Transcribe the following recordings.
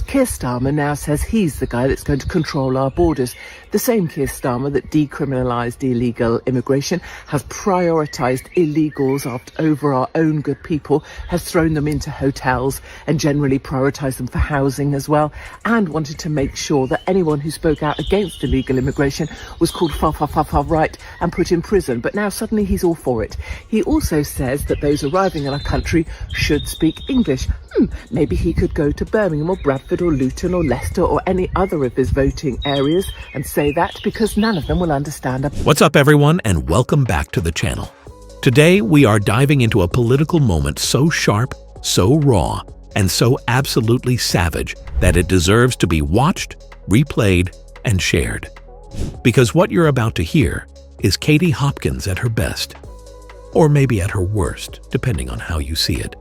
Keir Starmer now says he's the guy that's going to control our borders. The same Keir Starmer that decriminalised illegal immigration, has prioritised illegals over our own good people, has thrown them into hotels and generally prioritised them for housing as well, and wanted to make sure that anyone who spoke out against illegal immigration was called far right and put in prison. But now suddenly he's all for it. He also says that those arriving in our country should speak English. Maybe he could go to Birmingham or Bradford or Luton or Leicester or any other of his voting areas and say that, because none of them will understand. What's up, everyone, and welcome back to the channel. Today we are diving into a political moment so sharp, so raw, and so absolutely savage that it deserves to be watched, replayed, and shared. Because what you're about to hear is Katie Hopkins at her best, or maybe at her worst, depending on how you see it.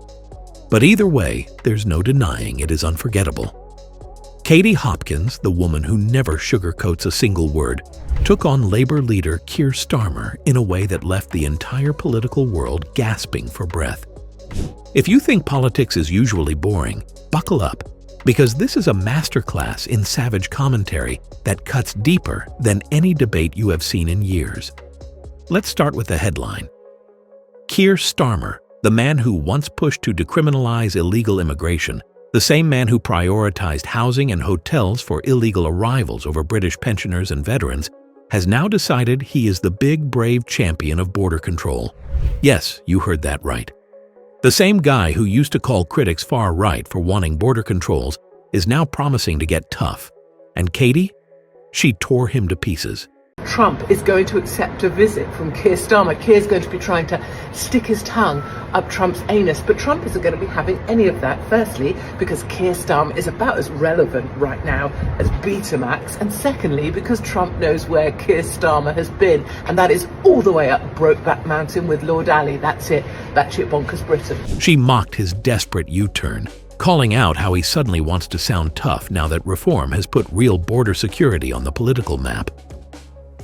But either way, there's no denying it is unforgettable. Katie Hopkins, the woman who never sugarcoats a single word, took on Labour leader Keir Starmer in a way that left the entire political world gasping for breath. If you think politics is usually boring, buckle up, because this is a masterclass in savage commentary that cuts deeper than any debate you have seen in years. Let's start with the headline. Keir Starmer, the man who once pushed to decriminalize illegal immigration, the same man who prioritized housing and hotels for illegal arrivals over British pensioners and veterans, has now decided he is the big, brave champion of border control. Yes, you heard that right. The same guy who used to call critics far right for wanting border controls is now promising to get tough. And Katie? She tore him to pieces. Trump is going to accept a visit from Keir Starmer. Keir's going to be trying to stick his tongue up Trump's anus, but Trump isn't going to be having any of that. Firstly, because Keir Starmer is about as relevant right now as Betamax, and secondly, because Trump knows where Keir Starmer has been, and that is all the way up Brokeback Mountain with Lord Ali. That's it. That's it, bonkers Britain. She mocked his desperate U-turn, calling out how he suddenly wants to sound tough now that reform has put real border security on the political map.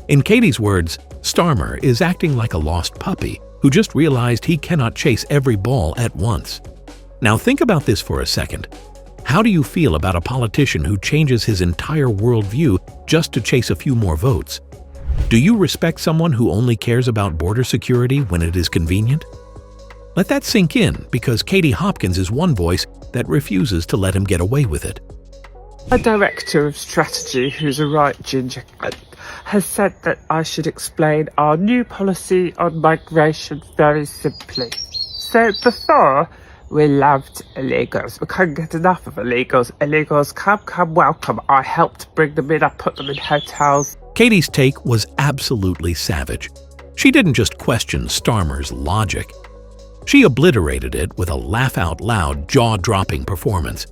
In Katie's words, Starmer is acting like a lost puppy who just realized he cannot chase every ball at once. Now think about this for a second. How do you feel about a politician who changes his entire worldview just to chase a few more votes? Do you respect someone who only cares about border security when it is convenient? Let that sink in, because Katie Hopkins is one voice that refuses to let him get away with it. A director of strategy, who's a right ginger, has said that I should explain our new policy on migration very simply. So before, we loved illegals. We couldn't get enough of illegals. Illegals, come, welcome. I helped bring them in. I put them in hotels. Katie's take was absolutely savage. She didn't just question Starmer's logic. She obliterated it with a laugh-out-loud, jaw-dropping performance.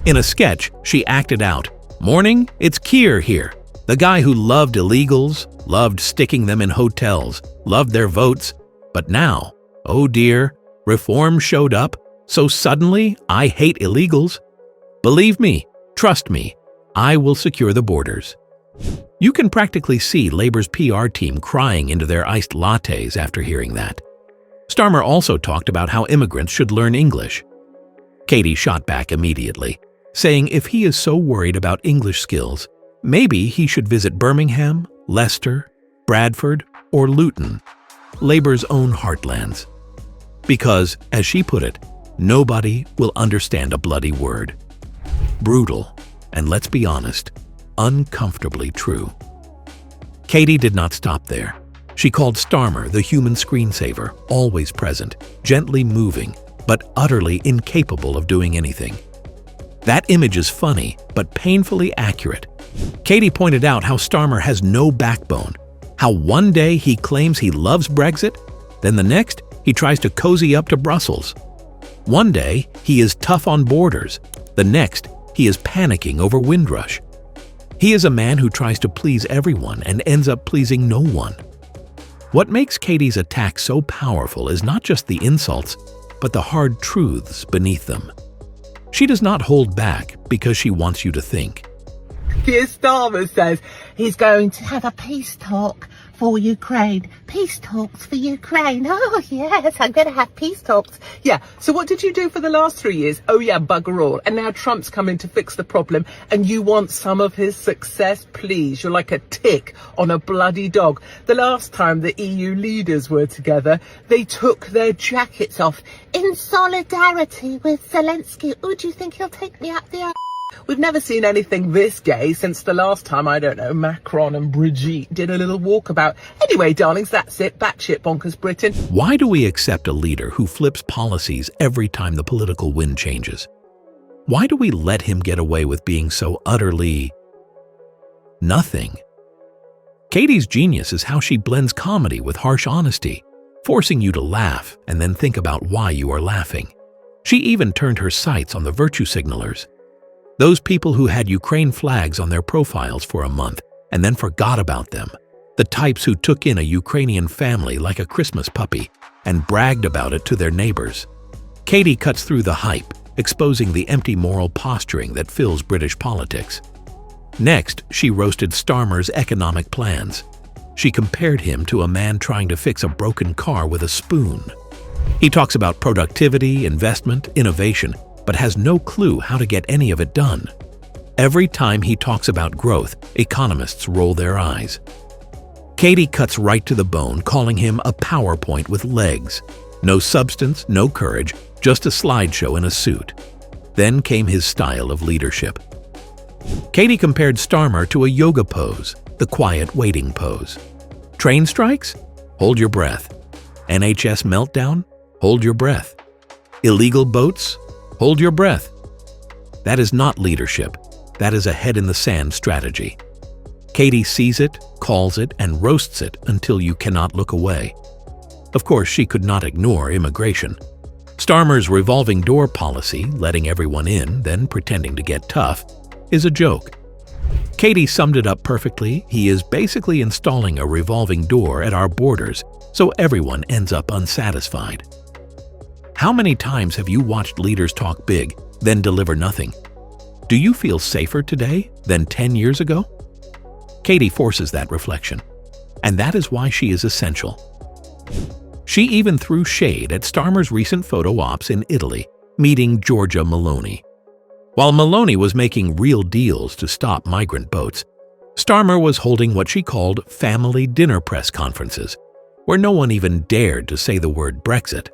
In a sketch, she acted out, "Morning, it's Keir here. The guy who loved illegals, loved sticking them in hotels, loved their votes. But now, oh dear, reform showed up, so suddenly I hate illegals. Believe me, trust me, I will secure the borders." You can practically see Labour's PR team crying into their iced lattes after hearing that. Starmer also talked about how immigrants should learn English. Katie shot back immediately, saying if he is so worried about English skills, maybe he should visit Birmingham, Leicester, Bradford, or Luton, Labour's own heartlands. Because, as she put it, nobody will understand a bloody word. Brutal, and let's be honest, uncomfortably true. Katie did not stop there. She called Starmer the human screensaver, always present, gently moving, but utterly incapable of doing anything. That image is funny, but painfully accurate. Katie pointed out how Starmer has no backbone, how one day he claims he loves Brexit, then the next he tries to cozy up to Brussels. One day he is tough on borders, the next he is panicking over Windrush. He is a man who tries to please everyone and ends up pleasing no one. What makes Katie's attack so powerful is not just the insults, but the hard truths beneath them. She does not hold back because she wants you to think. Keir Starmer says he's going to have a peace talk for Ukraine. Peace talks for Ukraine. Oh, yes, I'm going to have peace talks. Yeah, so what did you do for the last 3 years? Oh yeah, bugger all. And now Trump's coming to fix the problem and you want some of his success? Please, you're like a tick on a bloody dog. The last time the EU leaders were together, they took their jackets off. In solidarity with Zelensky. Oh, do you think he'll take me up the... We've never seen anything this gay since the last time, I don't know, Macron and Brigitte did a little walkabout. Anyway, darlings, that's it. Batshit bonkers Britain. Why do we accept a leader who flips policies every time the political wind changes? Why do we let him get away with being so utterly nothing? Katie's genius is how she blends comedy with harsh honesty, forcing you to laugh and then think about why you are laughing. She even turned her sights on the virtue signalers. Those people who had Ukraine flags on their profiles for a month and then forgot about them. The types who took in a Ukrainian family like a Christmas puppy and bragged about it to their neighbors. Katie cuts through the hype, exposing the empty moral posturing that fills British politics. Next, she roasted Starmer's economic plans. She compared him to a man trying to fix a broken car with a spoon. He talks about productivity, investment, innovation, but has no clue how to get any of it done. Every time he talks about growth, economists roll their eyes. Katie cuts right to the bone, calling him a PowerPoint with legs. No substance, no courage, just a slideshow in a suit. Then came his style of leadership. Katie compared Starmer to a yoga pose, the quiet waiting pose. Train strikes? Hold your breath. NHS meltdown? Hold your breath. Illegal boats? Hold your breath. That is not leadership. That is a head-in-the-sand strategy. Katie sees it, calls it, and roasts it until you cannot look away. Of course, she could not ignore immigration. Starmer's revolving-door policy, letting everyone in, then pretending to get tough, is a joke. Katie summed it up perfectly. He is basically installing a revolving door at our borders, so everyone ends up unsatisfied. How many times have you watched leaders talk big, then deliver nothing? Do you feel safer today than 10 years ago? Katie forces that reflection, and that is why she is essential. She even threw shade at Starmer's recent photo ops in Italy, meeting Giorgia Meloni. While Meloni was making real deals to stop migrant boats, Starmer was holding what she called family dinner press conferences, where no one even dared to say the word Brexit.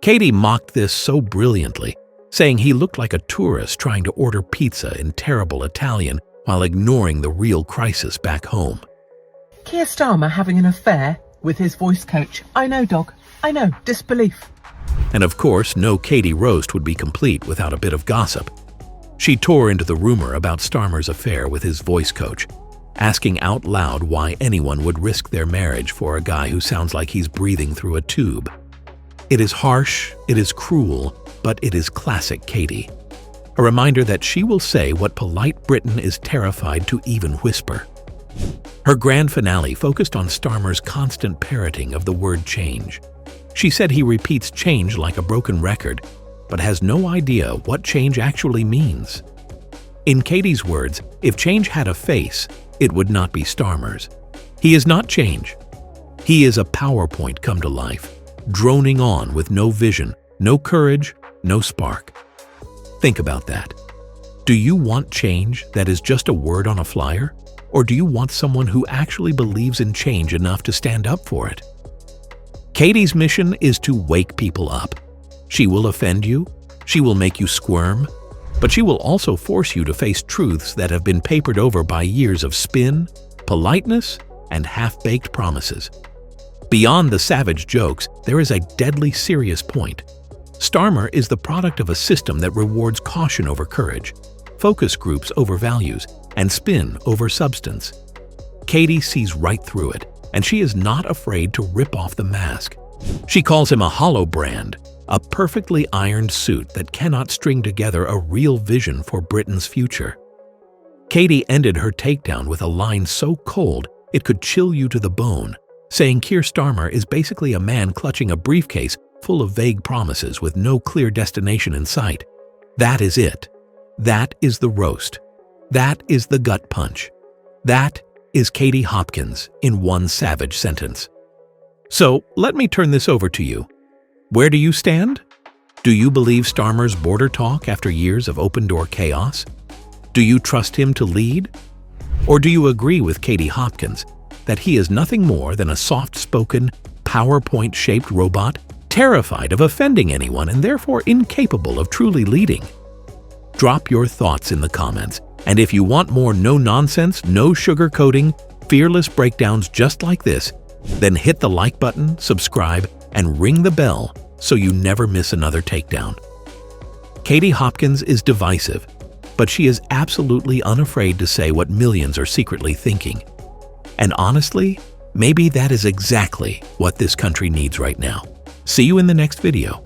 Katie mocked this so brilliantly, saying he looked like a tourist trying to order pizza in terrible Italian while ignoring the real crisis back home. Keir Starmer having an affair with his voice coach. I know, dog. I know. Disbelief. And of course, no Katie roast would be complete without a bit of gossip. She tore into the rumor about Starmer's affair with his voice coach, asking out loud why anyone would risk their marriage for a guy who sounds like he's breathing through a tube. It is harsh, it is cruel, but it is classic Katie. A reminder that she will say what polite Britain is terrified to even whisper. Her grand finale focused on Starmer's constant parroting of the word change. She said he repeats change like a broken record, but has no idea what change actually means. In Katie's words, if change had a face, it would not be Starmer's. He is not change. He is a PowerPoint come to life, droning on with no vision, no courage, no spark. Think about that. Do you want change that is just a word on a flyer? Or do you want someone who actually believes in change enough to stand up for it? Katie's mission is to wake people up. She will offend you, she will make you squirm, but she will also force you to face truths that have been papered over by years of spin, politeness, and half-baked promises. Beyond the savage jokes, there is a deadly serious point. Starmer is the product of a system that rewards caution over courage, focus groups over values, and spin over substance. Katie sees right through it, and she is not afraid to rip off the mask. She calls him a hollow brand, a perfectly ironed suit that cannot string together a real vision for Britain's future. Katie ended her takedown with a line so cold it could chill you to the bone, saying Keir Starmer is basically a man clutching a briefcase full of vague promises with no clear destination in sight. That is it. That is the roast. That is the gut punch. That is Katie Hopkins in one savage sentence. So let me turn this over to you. Where do you stand? Do you believe Starmer's border talk after years of open-door chaos? Do you trust him to lead? Or do you agree with Katie Hopkins that he is nothing more than a soft-spoken, PowerPoint-shaped robot, terrified of offending anyone and therefore incapable of truly leading? Drop your thoughts in the comments, and if you want more no-nonsense, no sugarcoating, fearless breakdowns just like this, then hit the like button, subscribe, and ring the bell so you never miss another takedown. Katie Hopkins is divisive, but she is absolutely unafraid to say what millions are secretly thinking. And honestly, maybe that is exactly what this country needs right now. See you in the next video.